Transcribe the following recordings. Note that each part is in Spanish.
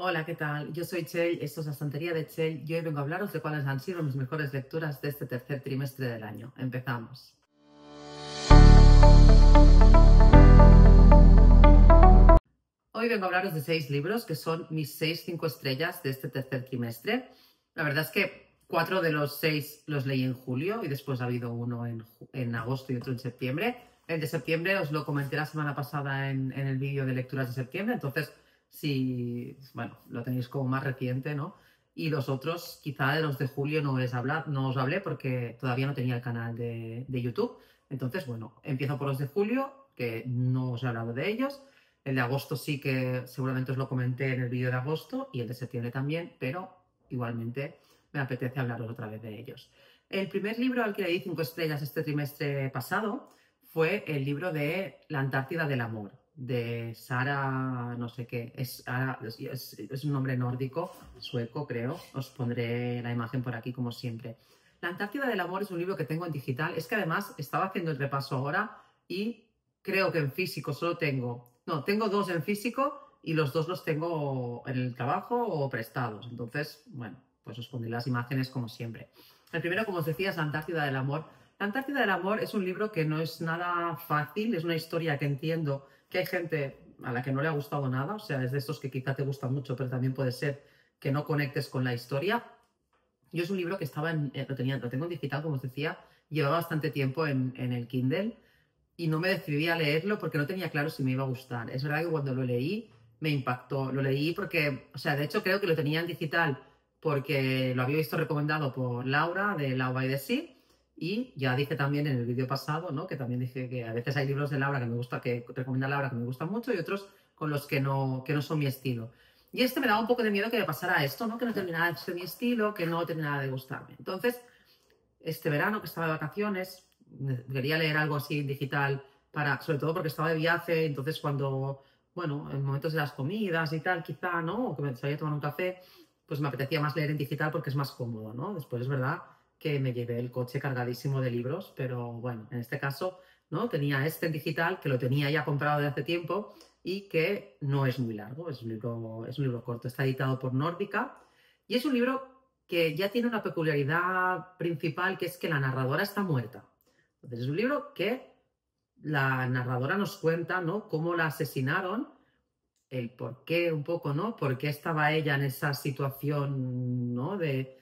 Hola, ¿qué tal? Yo soy Chell, esto es la estantería de Chell y hoy vengo a hablaros de cuáles han sido mis mejores lecturas de este tercer trimestre del año. Empezamos. Hoy vengo a hablaros de 6 libros que son mis 6 5 estrellas de este tercer trimestre. La verdad es que 4 de los 6 los leí en julio y después ha habido uno en agosto y otro en septiembre. El de septiembre os lo comenté la semana pasada en el vídeo de lecturas de septiembre, entonces si, bueno, lo tenéis como más reciente, ¿no? Y los otros, quizá de los de julio no os hablé porque todavía no tenía el canal de YouTube. Entonces, bueno, empiezo por los de julio, que no os he hablado de ellos. El de agosto sí que seguramente os lo comenté en el vídeo de agosto y el de septiembre también, pero igualmente me apetece hablaros otra vez de ellos. El primer libro al que le di 5 estrellas este trimestre pasado fue el libro de La Antártida del Amor, de Sara, no sé qué, es un nombre nórdico, sueco creo, os pondré la imagen por aquí como siempre. La Antártida del Amor es un libro que tengo en digital, es que además estaba haciendo el repaso ahora y creo que en físico solo tengo 2 en físico y los 2 los tengo en el trabajo o prestados. Entonces, bueno, pues os pondré las imágenes como siempre. El primero, como os decía, es La Antártida del Amor. La Antártida del Amor es un libro que no es nada fácil, es una historia que entiendo que hay gente a la que no le ha gustado nada, o sea, es de estos que quizá te gusta mucho, pero también puede ser que no conectes con la historia. Yo es un libro que lo tengo en digital, como os decía, llevaba bastante tiempo en el Kindle y no me decidí a leerlo porque no tenía claro si me iba a gustar. Es verdad que cuando lo leí me impactó. Lo leí porque, o sea, de hecho creo que lo tenía en digital porque lo había visto recomendado por Laura de Laura by the Sea y ya dije también en el vídeo pasado, ¿no? Que también dije que a veces hay libros de Laura que me gusta, que recomienda Laura que me gustan mucho y otros con los que no son mi estilo. Y este me daba un poco de miedo que me pasara esto, ¿no? Que no terminara de ser mi estilo, que no terminara de gustarme. Entonces, este verano que estaba de vacaciones, quería leer algo así digital para, sobre todo porque estaba de viaje, entonces cuando, bueno, en momentos de las comidas y tal, quizá, ¿no? O que me salía a tomar un café, pues me apetecía más leer en digital porque es más cómodo, ¿no? Después es verdad que me llevé el coche cargadísimo de libros, pero bueno, en este caso, ¿no? Tenía este en digital, que lo tenía ya comprado de hace tiempo y que no es muy largo, es un libro corto, está editado por Nórdica y es un libro que ya tiene una peculiaridad principal, que es que la narradora está muerta. Entonces es un libro que la narradora nos cuenta, ¿no? Cómo la asesinaron, el por qué un poco, ¿no? Por qué estaba ella en esa situación, ¿no? De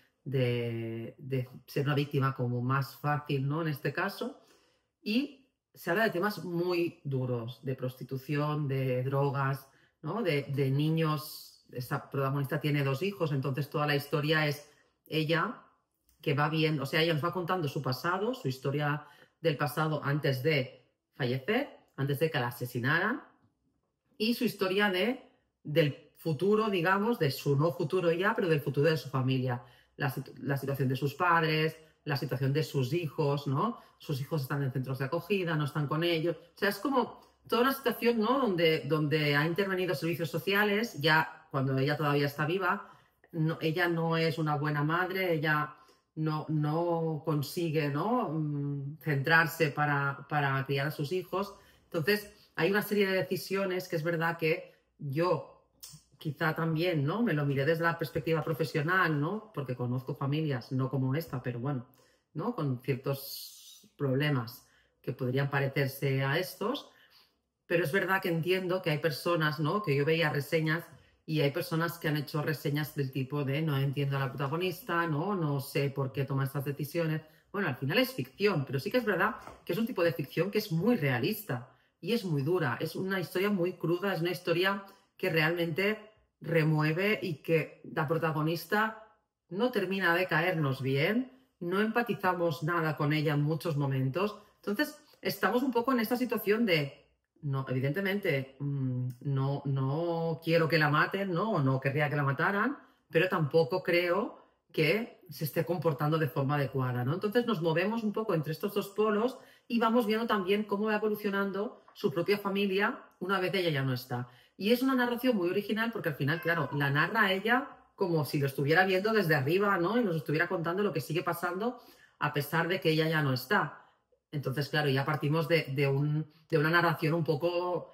ser una víctima como más fácil, ¿no? En este caso. Y se habla de temas muy duros, de prostitución, de drogas, ¿no? De niños. Esta protagonista tiene 2 hijos, entonces toda la historia es ella que va viendo, o sea, ella nos va contando su pasado, su historia del pasado antes de fallecer, antes de que la asesinaran, y su historia del futuro, digamos, de su no futuro ya, pero del futuro de su familia. La situación de sus padres, la situación de sus hijos, ¿no? Sus hijos están en centros de acogida, no están con ellos. O sea, es como toda una situación, ¿no? Donde ha intervenido servicios sociales, ya cuando ella todavía está viva, no, ella no es una buena madre, ella no consigue, ¿no? Centrarse para criar a sus hijos. Entonces, hay una serie de decisiones que es verdad que yo quizá también, ¿no? Me lo miré desde la perspectiva profesional, ¿no? Porque conozco familias, no como esta, pero bueno, ¿no? Con ciertos problemas que podrían parecerse a estos, pero es verdad que entiendo que hay personas, ¿no? Que yo veía reseñas y hay personas que han hecho reseñas del tipo de no entiendo a la protagonista, no sé por qué toma estas decisiones. Bueno, al final es ficción, pero sí que es verdad que es un tipo de ficción que es muy realista y es muy dura. Es una historia muy cruda, es una historia que realmente remueve y que la protagonista no termina de caernos bien, no empatizamos nada con ella en muchos momentos. Entonces, estamos un poco en esta situación de no, evidentemente, no quiero que la maten, ¿no? O no querría que la mataran, pero tampoco creo que se esté comportando de forma adecuada, ¿no? Entonces nos movemos un poco entre estos 2 polos y vamos viendo también cómo va evolucionando su propia familia una vez ella ya no está. Y es una narración muy original porque al final, claro, la narra ella como si lo estuviera viendo desde arriba, ¿no? Y nos estuviera contando lo que sigue pasando a pesar de que ella ya no está. Entonces, claro, ya partimos de una narración un poco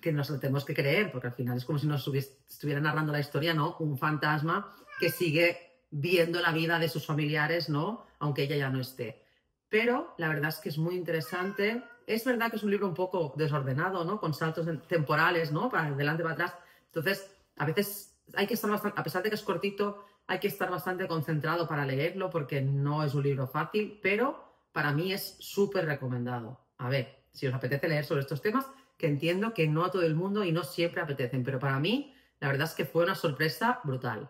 que nos lo tenemos que creer, porque al final es como si nos estuviera narrando la historia, ¿no? Un fantasma que sigue viendo la vida de sus familiares, ¿no? Aunque ella ya no esté. Pero la verdad es que es muy interesante. Es verdad que es un libro un poco desordenado, ¿no? Con saltos temporales, ¿no? Para adelante, para atrás. Entonces, a veces hay que estar bastante, a pesar de que es cortito, hay que estar bastante concentrado para leerlo porque no es un libro fácil, pero para mí es súper recomendado. A ver, si os apetece leer sobre estos temas, que entiendo que no a todo el mundo y no siempre apetecen, pero para mí la verdad es que fue una sorpresa brutal.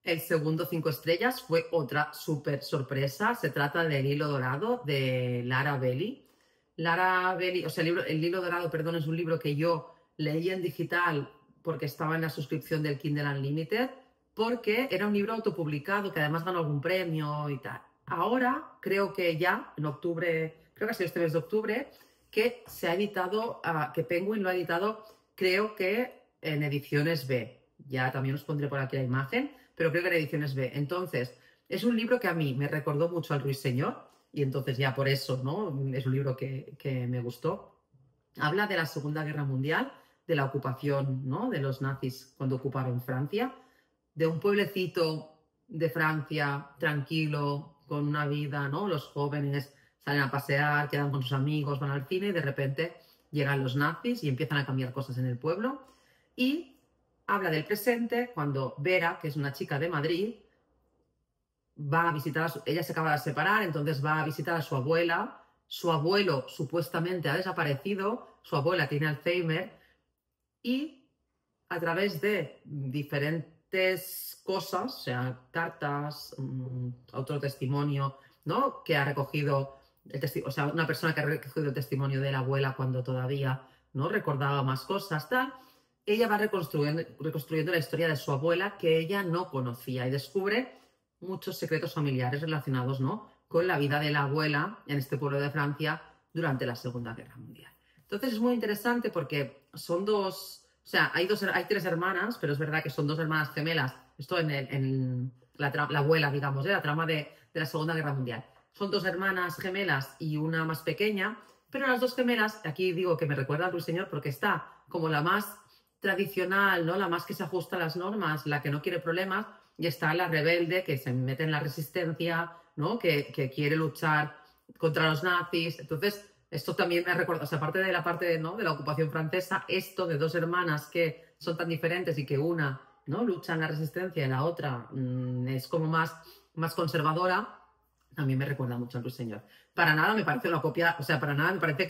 El segundo 5 estrellas fue otra súper sorpresa. Se trata de El hilo dorado de Lara Belli. Lara Belli, o sea, el hilo dorado, perdón, es un libro que yo leí en digital porque estaba en la suscripción del Kindle Unlimited, porque era un libro autopublicado que además ganó algún premio y tal. Ahora creo que ya, en octubre, creo que ha sido este mes de octubre, que se ha editado, que Penguin lo ha editado, creo que en ediciones B. Ya también os pondré por aquí la imagen, pero creo que en ediciones B. Entonces, es un libro que a mí me recordó mucho al Ruiseñor, y entonces ya por eso, ¿no? Es un libro que me gustó. Habla de la Segunda Guerra Mundial, de la ocupación, ¿no? De los nazis cuando ocuparon Francia, de un pueblecito de Francia tranquilo, con una vida, ¿no? Los jóvenes salen a pasear, quedan con sus amigos, van al cine y de repente llegan los nazis y empiezan a cambiar cosas en el pueblo. Y habla del presente cuando Vera, que es una chica de Madrid, va a visitar, ella se acaba de separar, entonces va a visitar a su abuela. Su abuelo supuestamente ha desaparecido, su abuela tiene Alzheimer y a través de diferentes cosas, o sea, cartas, otro testimonio, ¿no? Que ha recogido, o sea, una persona que ha recogido el testimonio de la abuela cuando todavía no recordaba más cosas, tal. Ella va reconstruyendo la historia de su abuela que ella no conocía y descubre muchos secretos familiares relacionados, ¿no? Con la vida de la abuela en este pueblo de Francia durante la Segunda Guerra Mundial. Entonces es muy interesante porque son dos, o sea, hay 3 hermanas, pero es verdad que son 2 hermanas gemelas. Esto en la abuela, digamos, la trama de la Segunda Guerra Mundial. Son 2 hermanas gemelas y una más pequeña, pero las 2 gemelas, aquí digo que me recuerda al Ruiseñor porque está como la más tradicional, ¿no? La más que se ajusta a las normas, la que no quiere problemas, y está la rebelde que se mete en la resistencia, ¿no? Que quiere luchar contra los nazis. Entonces, esto también me ha recordado, o sea, aparte de la parte, ¿no? de la ocupación francesa, esto de 2 hermanas que son tan diferentes y que una, ¿no? lucha en la resistencia y la otra es como más conservadora, también me recuerda mucho al Ruiseñor. Para nada me parece una copia, o sea, para nada me parece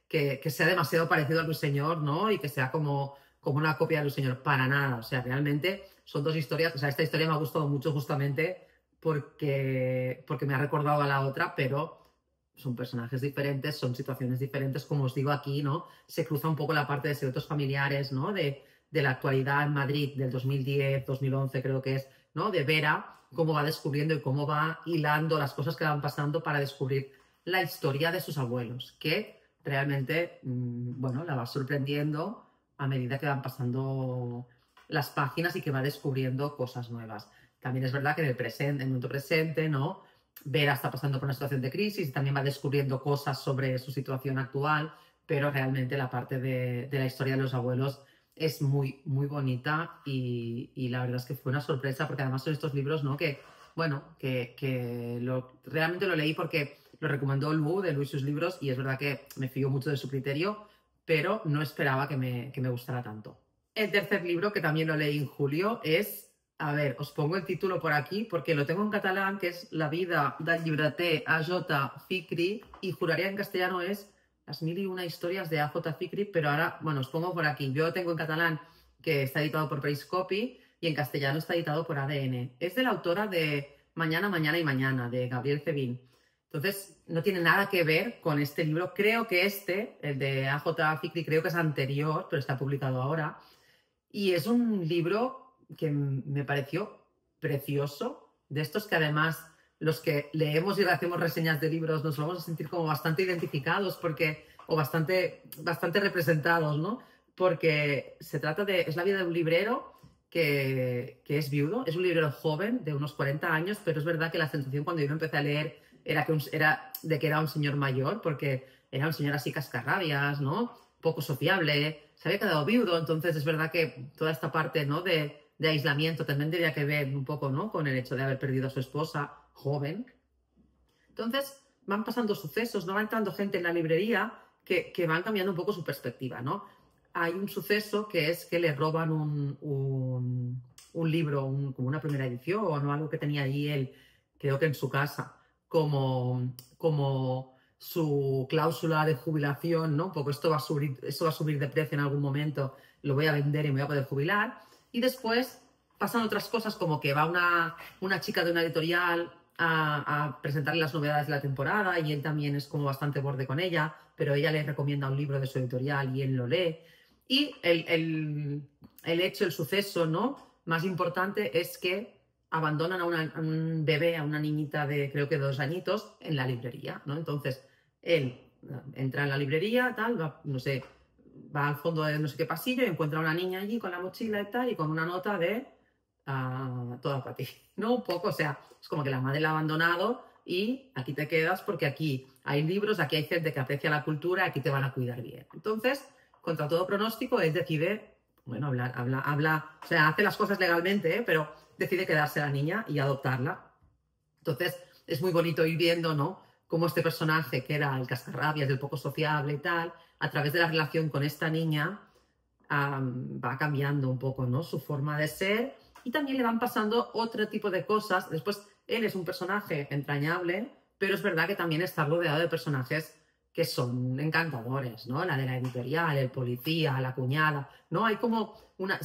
que sea demasiado parecido al Ruiseñor, ¿no? Y que sea como una copia del Ruiseñor. Para nada, o sea, realmente son 2 historias, o sea, esta historia me ha gustado mucho justamente porque me ha recordado a la otra, pero son personajes diferentes, son situaciones diferentes, como os digo aquí, ¿no? Se cruza un poco la parte de secretos familiares, ¿no? De la actualidad en Madrid del 2010, 2011 creo que es, ¿no? De Vera, cómo va descubriendo y cómo va hilando las cosas que van pasando para descubrir la historia de sus abuelos, que realmente, bueno, la va sorprendiendo a medida que van pasando las páginas y que va descubriendo cosas nuevas. También es verdad que en el momento presente, ¿no? Vera está pasando por una situación de crisis y también va descubriendo cosas sobre su situación actual, pero realmente la parte de la historia de los abuelos es muy, muy bonita y la verdad es que fue una sorpresa porque además son estos libros, ¿no? Que, bueno, realmente lo leí porque lo recomendó Lu de Lu y sus libros y es verdad que me fío mucho de su criterio, pero no esperaba que me gustara tanto. El tercer libro, que también lo leí en julio, es, a ver, os pongo el título por aquí porque lo tengo en catalán, que es La vida del llibreter A.J. Fikri, y juraría en castellano es Las 1001 historias de A.J. Fikri, pero ahora, bueno, os pongo por aquí. Yo lo tengo en catalán, que está editado por Periscopi, y en castellano está editado por ADN. Es de la autora de Mañana, Mañana y Mañana, de Gabriel Cebín. Entonces, no tiene nada que ver con este libro. Creo que el de A.J. Fikri, creo que es anterior, pero está publicado ahora. Y es un libro que me pareció precioso, de estos que además los que leemos y hacemos reseñas de libros nos vamos a sentir como bastante identificados o bastante representados, ¿no? Porque es la vida de un librero que es viudo, es un librero joven de unos 40 años, pero es verdad que la sensación cuando yo lo empecé a leer era de que era un señor mayor, porque era un señor así cascarrabias, ¿no? Poco sociable, se había quedado viudo, entonces es verdad que toda esta parte, ¿no? de aislamiento también tenía que ver un poco, ¿no? Con el hecho de haber perdido a su esposa joven. Entonces van pasando sucesos, no va entrando gente en la librería que van cambiando un poco su perspectiva, ¿no? Hay un suceso que es que le roban un libro, como una primera edición o algo que tenía allí él, creo que en su casa, como su cláusula de jubilación, ¿no? Porque esto va a subir de precio en algún momento, lo voy a vender y me voy a poder jubilar. Y después pasan otras cosas como que va una chica de una editorial a presentarle las novedades de la temporada y él también es como bastante borde con ella, pero ella le recomienda un libro de su editorial y él lo lee. Y el hecho, el suceso, ¿no? Más importante es que abandonan a un bebé, a una niñita de creo que 2 añitos en la librería, ¿no? Entonces él entra en la librería, tal, va, no sé, va al fondo de no sé qué pasillo y encuentra a una niña allí con la mochila y tal y con una nota de toda para ti, ¿no? Un poco, o sea, es como que la madre la ha abandonado y aquí te quedas porque aquí hay libros, aquí hay gente que aprecia la cultura, aquí te van a cuidar bien. Entonces, contra todo pronóstico, él decide, bueno, habla, o sea, hace las cosas legalmente, pero decide quedarse la niña y adoptarla. Entonces, es muy bonito ir viendo, ¿no? Cómo este personaje, que era el cascarrabias, el poco sociable y tal, a través de la relación con esta niña, va cambiando un poco, ¿no? Su forma de ser y también le van pasando otro tipo de cosas. Después, él es un personaje entrañable, pero es verdad que también está rodeado de personajes que son encantadores, ¿no? La de la editorial, el policía, la cuñada, ¿no? Hay como una...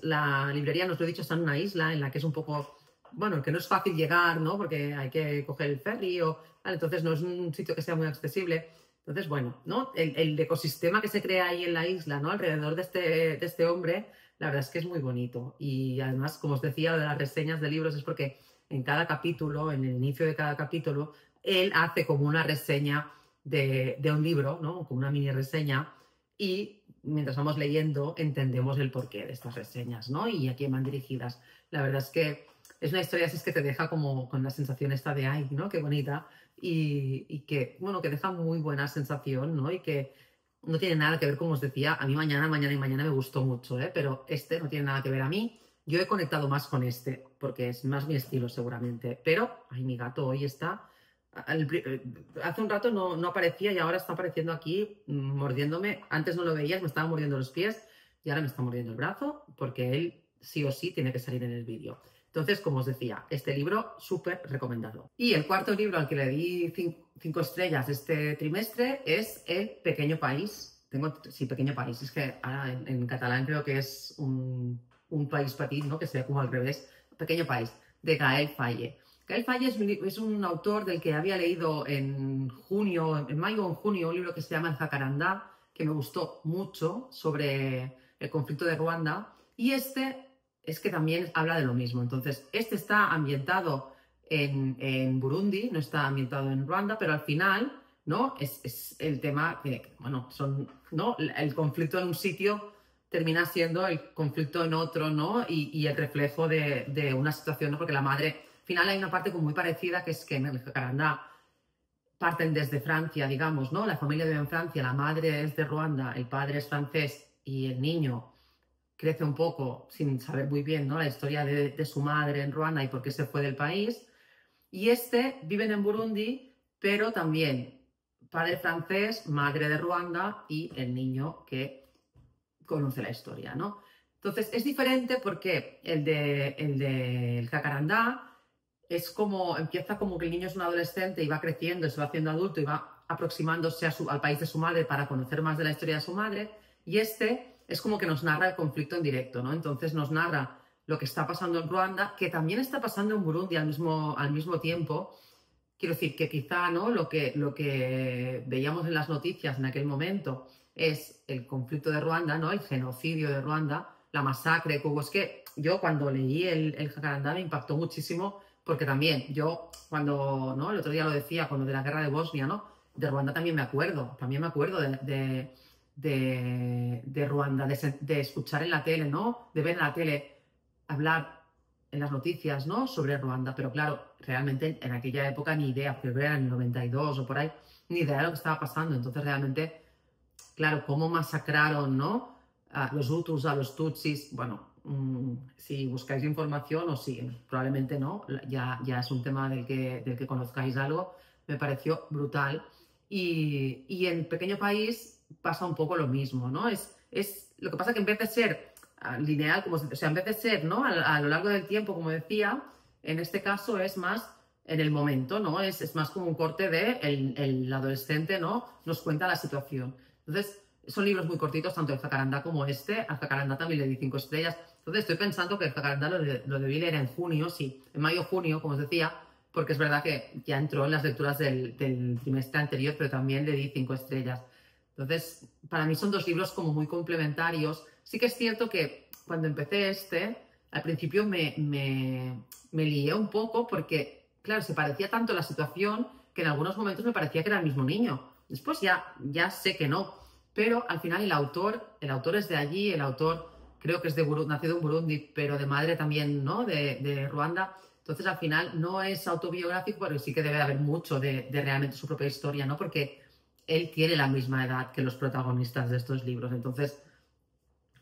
La librería, nos lo he dicho, está en una isla en la que es un poco... Bueno, que no es fácil llegar, ¿no? Porque hay que coger el ferry ¿vale? Entonces no es un sitio que sea muy accesible. Entonces, bueno, ¿no? El ecosistema que se crea ahí en la isla, ¿no? Alrededor de este hombre, la verdad es que es muy bonito. Y además, como os decía, de las reseñas de libros es porque en cada capítulo, en el inicio de cada capítulo, él hace como una reseña de un libro, ¿no? Como una mini reseña. Y mientras vamos leyendo, entendemos el porqué de estas reseñas, ¿no? Y a quién van dirigidas. La verdad es que es una historia así es que te deja como con la sensación esta de, ay, ¿no? Qué bonita y que, bueno, que deja muy buena sensación, ¿no? Y que no tiene nada que ver, como os decía, a mí mañana me gustó mucho, ¿eh? Pero este no tiene nada que ver a mí. Yo he conectado más con este, porque es más mi estilo seguramente. Pero, ay, mi gato hoy está... Hace un rato no aparecía y ahora está apareciendo aquí mordiéndome. Antes no lo veías, me estaba mordiendo los pies y ahora me está mordiendo el brazo porque él sí o sí tiene que salir en el vídeo. Entonces, como os decía, este libro súper recomendado. Y el cuarto libro al que le di 5 estrellas este trimestre es El Pequeño País. Sí, Pequeño País. Es que ahora en catalán creo que es un país petit, ¿no? Que sea como al revés. Pequeño País, de Gaël Faye. Gaël Faye es un autor del que había leído en mayo o en junio, un libro que se llama El Jacarandá, que me gustó mucho, sobre el conflicto de Ruanda. Y este es que también habla de lo mismo. Entonces, este está ambientado en Burundi, no está ambientado en Ruanda, pero al final, ¿no? Es el tema que, bueno, ¿no? El conflicto en un sitio termina siendo el conflicto en otro, ¿no? Y el reflejo de una situación, ¿no? Porque la madre, al final hay una parte como muy parecida, que es que en el Jacarandá parten desde Francia, digamos, ¿no? La familia vive en Francia, la madre es de Ruanda, el padre es francés y el niño crece un poco sin saber muy bien, ¿no? La historia de su madre en Ruanda y por qué se fue del país. Y viven en Burundi, pero también padre francés, madre de Ruanda y el niño que conoce la historia, ¿no? Entonces es diferente porque el de Jacarandá empieza como que el niño es un adolescente y va creciendo, se va haciendo adulto y va aproximándose al país de su madre para conocer más de la historia de su madre. Y es como que nos narra el conflicto en directo, ¿no? Entonces nos narra lo que está pasando en Ruanda, que también está pasando en Burundi al mismo tiempo. Quiero decir que quizá, ¿no? Lo que veíamos en las noticias en aquel momento es el conflicto de Ruanda, ¿no? El genocidio de Ruanda, la masacre que hubo. Es que yo cuando leí el Jacarandá me impactó muchísimo porque también yo cuando, ¿no? El otro día lo decía con lo de la guerra de Bosnia, ¿no? De Ruanda también me acuerdo de Ruanda, de escuchar en la tele, ¿no? De ver en la tele hablar en las noticias, ¿no? Sobre Ruanda, pero claro, realmente en aquella época ni idea, porque era en el 92 o por ahí, ni idea de lo que estaba pasando, entonces realmente claro, cómo masacraron, ¿no? A los Hutus, a los Tutsis. Bueno, si buscáis información, o sí, probablemente no, ya es un tema del que conozcáis algo, me pareció brutal. Y en Pequeño País pasa un poco lo mismo, ¿no? Lo que pasa que en vez de ser lineal, o sea, en vez de ser, ¿no? A lo largo del tiempo, como decía, en este caso es más en el momento, ¿no? Es más como un corte de el adolescente, ¿no? Nos cuenta la situación. Entonces, son libros muy cortitos, tanto el Jacarandá como este. Al Jacarandá también le di 5 estrellas. Entonces, estoy pensando que el Jacarandá lo debí leer en junio, sí, en mayo-junio, como os decía, porque es verdad que ya entró en las lecturas del trimestre anterior, pero también le di 5 estrellas. Entonces, para mí son dos libros como muy complementarios. Sí que es cierto que cuando empecé al principio me lié un poco porque, claro, se parecía tanto la situación que en algunos momentos me parecía que era el mismo niño. Después ya sé que no, pero al final el autor es de allí, el autor creo que es nacido en Burundi, pero de madre también, ¿no? De Ruanda. Entonces al final no es autobiográfico, pero sí que debe haber mucho de realmente su propia historia, ¿no? Porque él tiene la misma edad que los protagonistas de estos libros, entonces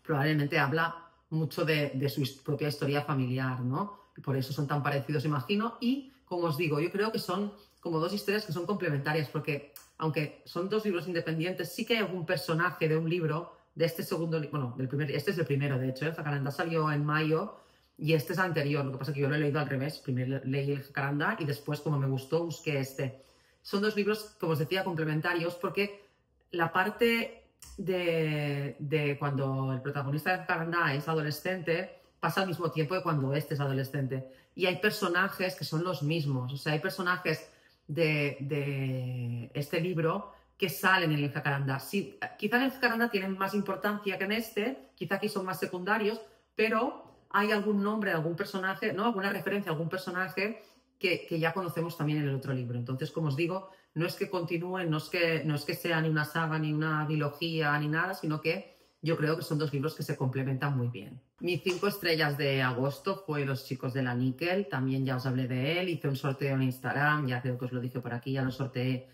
probablemente habla mucho de su propia historia familiar, ¿no? Y por eso son tan parecidos, imagino, y como os digo, yo creo que son como dos historias que son complementarias, porque aunque son dos libros independientes, sí que hay algún personaje de un libro, de este segundo libro, bueno, este es el primero, de hecho, el Jacarandá salió en mayo y este es anterior, lo que pasa es que yo lo he leído al revés, primero leí el Jacarandá y después, como me gustó, busqué este. Son dos libros, como os decía, complementarios, porque la parte de cuando el protagonista de Jacarandá es adolescente pasa al mismo tiempo que cuando este es adolescente. Y hay personajes que son los mismos. O sea, hay personajes de este libro que salen en el Jacarandá. Sí, quizá en el Jacarandá tienen más importancia que en este, quizá aquí son más secundarios, pero hay algún nombre, algún personaje, ¿no? Alguna referencia a algún personaje que ya conocemos también en el otro libro. Entonces, como os digo, no es que continúen, no es que sea ni una saga, ni una trilogía, ni nada, sino que yo creo que son dos libros que se complementan muy bien. Mis 5 estrellas de agosto fue Los chicos de la Níquel, también ya os hablé de él, hice un sorteo en Instagram, ya creo que os lo dije por aquí, ya lo sorteé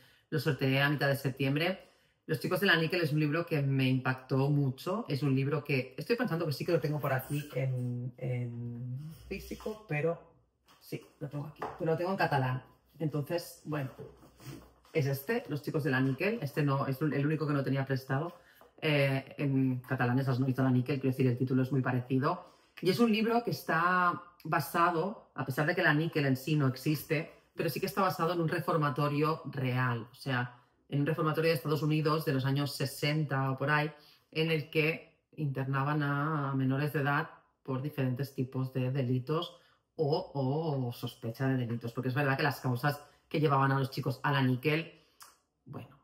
a mitad de septiembre. Los chicos de la Níquel es un libro que me impactó mucho, es un libro que estoy pensando que sí que lo tengo por aquí en físico, pero sí, lo tengo aquí, pero lo tengo en catalán. Entonces, bueno, es este, Los chicos de la Níquel. Este no, es el único que no tenía prestado. En catalán es Las noies de la Níquel, quiero decir, el título es muy parecido. Y es un libro que está basado, a pesar de que la níquel en sí no existe, pero sí que está basado en un reformatorio real. O sea, en un reformatorio de Estados Unidos de los años 60 o por ahí, en el que internaban a menores de edad por diferentes tipos de delitos o sospecha de delitos. Porque es verdad que las causas que llevaban a los chicos a la níquel, bueno,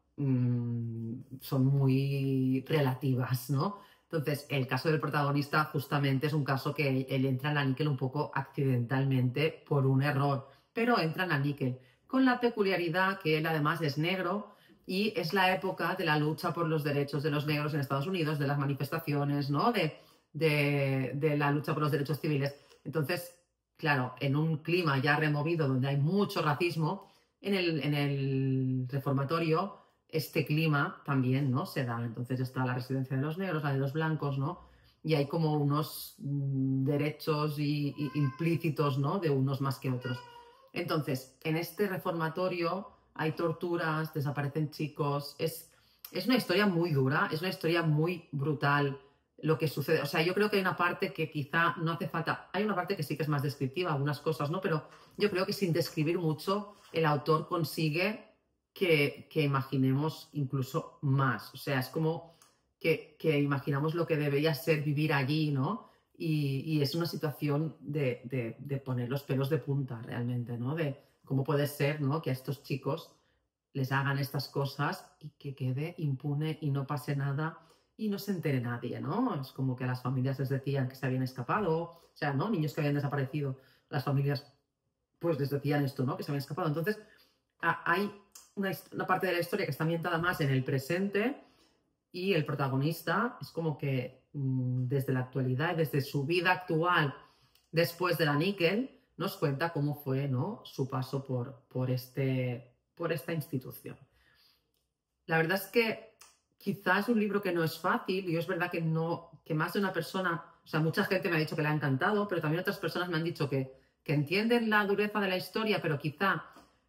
son muy relativas, ¿no? Entonces, el caso del protagonista justamente es un caso que él entra en la níquel un poco accidentalmente por un error, pero entra en la níquel, con la peculiaridad que él además es negro y es la época de la lucha por los derechos de los negros en Estados Unidos, de las manifestaciones, ¿no? De la lucha por los derechos civiles. Entonces, claro, en un clima ya removido donde hay mucho racismo, en el reformatorio este clima también, ¿no? Se da. Entonces está la residencia de los negros, la de los blancos, ¿no? Y hay como unos derechos implícitos, ¿no? De unos más que otros. Entonces, en este reformatorio hay torturas, desaparecen chicos. Es una historia muy dura, es una historia muy brutal lo que sucede. O sea, yo creo que hay una parte que quizá no hace falta. Hay una parte que sí que es más descriptiva, algunas cosas, ¿no? Pero yo creo que sin describir mucho, el autor consigue que imaginemos incluso más. O sea, es como que imaginamos lo que debería ser vivir allí, ¿no? Y es una situación de poner los pelos de punta realmente, ¿no? De cómo puede ser, ¿no? Que a estos chicos les hagan estas cosas y que quede impune y no pase nada y no se entere nadie, ¿no? Es como que a las familias les decían que se habían escapado, o sea, ¿no? Niños que habían desaparecido, las familias pues les decían esto, ¿no? Que se habían escapado. Entonces, hay una parte de la historia que está ambientada más en el presente y el protagonista es como que desde la actualidad, desde su vida actual después de la níquel, nos cuenta cómo fue, ¿no? Su paso por esta institución. La verdad es que quizás es un libro que no es fácil, y es verdad que no, que más de una persona, o sea, mucha gente me ha dicho que le ha encantado, pero también otras personas me han dicho que entienden la dureza de la historia, pero quizá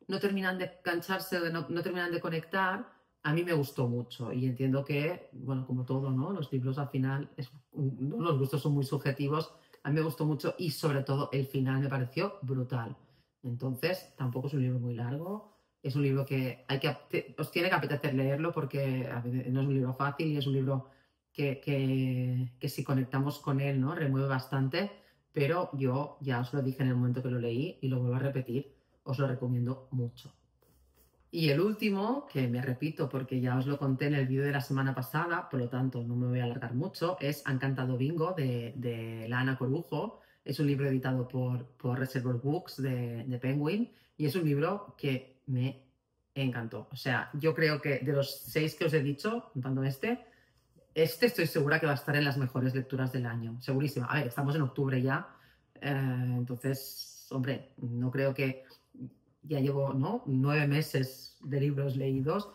no terminan de engancharse, no terminan de conectar. A mí me gustó mucho y entiendo que, bueno, como todo, ¿no? Los libros al final, los gustos son muy subjetivos. A mí me gustó mucho y sobre todo el final me pareció brutal. Entonces, tampoco es un libro muy largo. Es un libro que, os tiene que apetecer leerlo porque no es un libro fácil y es un libro que si conectamos con él, ¿no? Remueve bastante, pero yo ya os lo dije en el momento que lo leí y lo vuelvo a repetir, os lo recomiendo mucho. Y el último, que me repito porque ya os lo conté en el vídeo de la semana pasada, por lo tanto no me voy a alargar mucho, es Han cantado bingo de la Ana Corujo. Es un libro editado por Reservoir Books de Penguin y es un libro que me encantó. O sea, yo creo que de los 6 que os he dicho, contando este estoy segura que va a estar en las mejores lecturas del año, segurísima. A ver, estamos en octubre ya, entonces, hombre, no creo que ya llevo, ¿no? 9 meses de libros leídos,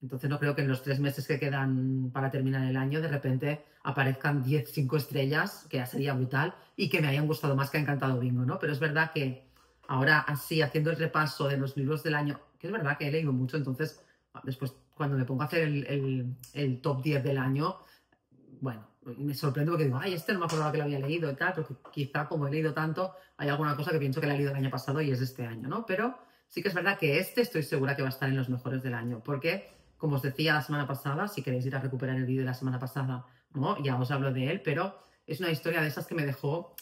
entonces no creo que en los 3 meses que quedan para terminar el año de repente aparezcan 10 5 estrellas, que ya sería brutal, y que me hayan gustado más que Han cantado bingo, ¿no? Pero es verdad que ahora así, haciendo el repaso de los libros del año, que es verdad que he leído mucho, entonces después cuando me pongo a hacer el top 10 del año, bueno, me sorprendo porque digo, ay, este no me acordaba que lo había leído y tal, porque quizá como he leído tanto, hay alguna cosa que pienso que la he leído el año pasado y es de este año, ¿no? Pero sí que es verdad que estoy segura que va a estar en los mejores del año, porque, como os decía la semana pasada, si queréis ir a recuperar el vídeo de la semana pasada, ¿no? Ya os hablo de él, pero es una historia de esas que me dejó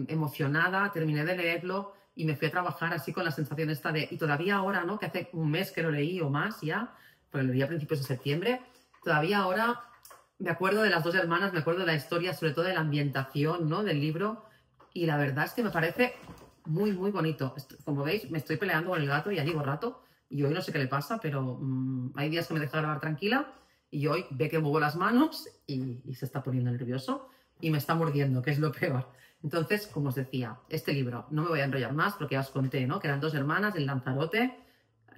emocionada, terminé de leerlo y me fui a trabajar así con la sensación esta de, y todavía ahora, ¿no? Que hace un mes que lo leí o más ya, porque lo leí a principios de septiembre, todavía ahora me acuerdo de las dos hermanas, me acuerdo de la historia, sobre todo de la ambientación, ¿no? Del libro, y la verdad es que me parece muy, muy bonito. Como veis, me estoy peleando con el gato, ya llevo rato, y hoy no sé qué le pasa, pero hay días que me deja grabar tranquila, y hoy ve que muevo las manos y se está poniendo nervioso, y me está mordiendo, que es lo peor. Entonces, como os decía, este libro, no me voy a enrollar más, porque ya os conté, ¿no? Que eran dos hermanas en Lanzarote,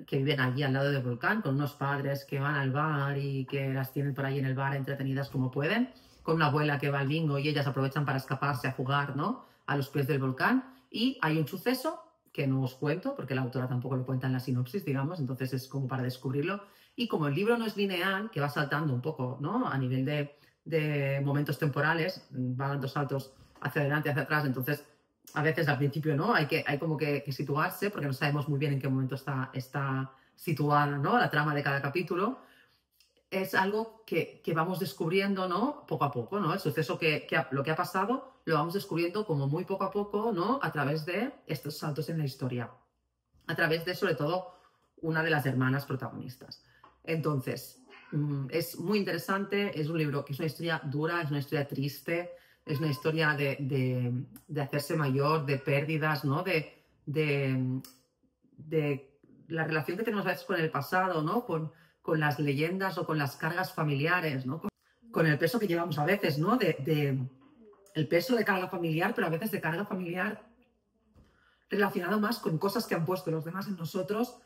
que viven allí al lado del volcán, con unos padres que van al bar y que las tienen por ahí en el bar entretenidas como pueden, con una abuela que va al bingo y ellas aprovechan para escaparse a jugar, ¿no? A los pies del volcán. Y hay un suceso que no os cuento, porque la autora tampoco lo cuenta en la sinopsis, digamos, entonces es como para descubrirlo. Y como el libro no es lineal, que va saltando un poco, ¿no? A nivel de momentos temporales, va dando saltos hacia adelante, hacia atrás, entonces a veces al principio, ¿no? Hay como que situarse porque no sabemos muy bien en qué momento está situada, ¿no? La trama de cada capítulo. Es algo que vamos descubriendo, ¿no? Poco a poco, ¿no? El suceso lo que ha pasado lo vamos descubriendo como muy poco a poco, ¿no? A través de estos saltos en la historia. A través de, sobre todo, una de las hermanas protagonistas. Entonces, es muy interesante, es un libro que es una historia dura, es una historia triste, es una historia de hacerse mayor, de pérdidas, ¿no? De la relación que tenemos a veces con el pasado, ¿no? Con las leyendas o con las cargas familiares, ¿no? Con el peso que llevamos a veces, ¿no? El peso de carga familiar, pero a veces de carga familiar relacionado más con cosas que han puesto los demás en nosotros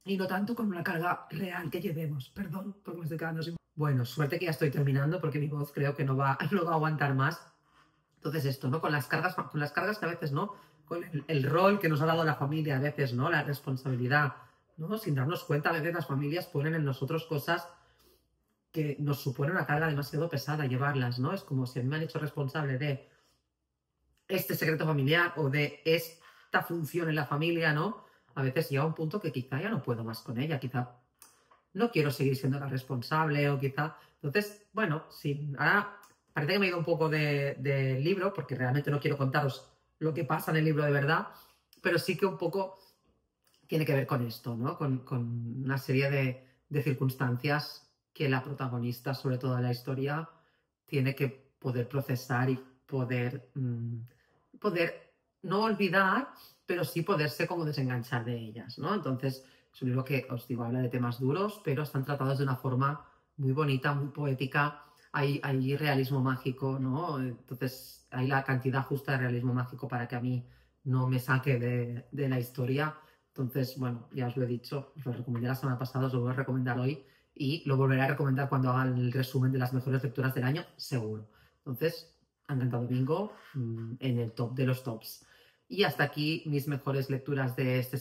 y no tanto con una carga real que llevemos. Perdón, porque me estoy quedando sin... Bueno, suerte que ya estoy terminando porque mi voz creo que no va a aguantar más. Entonces esto, ¿no? Con las cargas que a veces, ¿no? Con el rol que nos ha dado la familia a veces, ¿no? La responsabilidad, ¿no? Sin darnos cuenta, a veces las familias ponen en nosotros cosas que nos supone una carga demasiado pesada llevarlas, ¿no? Es como si a mí me han hecho responsable de este secreto familiar o de esta función en la familia, ¿no? A veces llega un punto que quizá ya no puedo más con ella, quizá no quiero seguir siendo la responsable o quizá... Entonces, bueno, sí, ahora parece que me he ido un poco del libro porque realmente no quiero contaros lo que pasa en el libro de verdad, pero sí que un poco tiene que ver con esto, ¿no? Con una serie de circunstancias que la protagonista, sobre todo de la historia, tiene que poder procesar y poder no olvidar, pero sí poderse como desenganchar de ellas, ¿no? Entonces, es un libro que, os digo, habla de temas duros, pero están tratados de una forma muy bonita, muy poética. Hay realismo mágico, ¿no? Entonces, hay la cantidad justa de realismo mágico para que a mí no me saque de la historia. Entonces, bueno, ya os lo he dicho, os lo recomendé la semana pasada, os lo voy a recomendar hoy y lo volveré a recomendar cuando haga el resumen de las mejores lecturas del año, seguro. Entonces, han cantado bingo en el top de los tops. Y hasta aquí mis mejores lecturas de este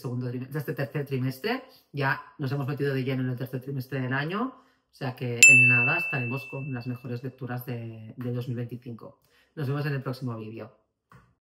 tercer trimestre. Ya nos hemos metido de lleno en el tercer trimestre del año, o sea que en nada estaremos con las mejores lecturas de 2025. Nos vemos en el próximo vídeo.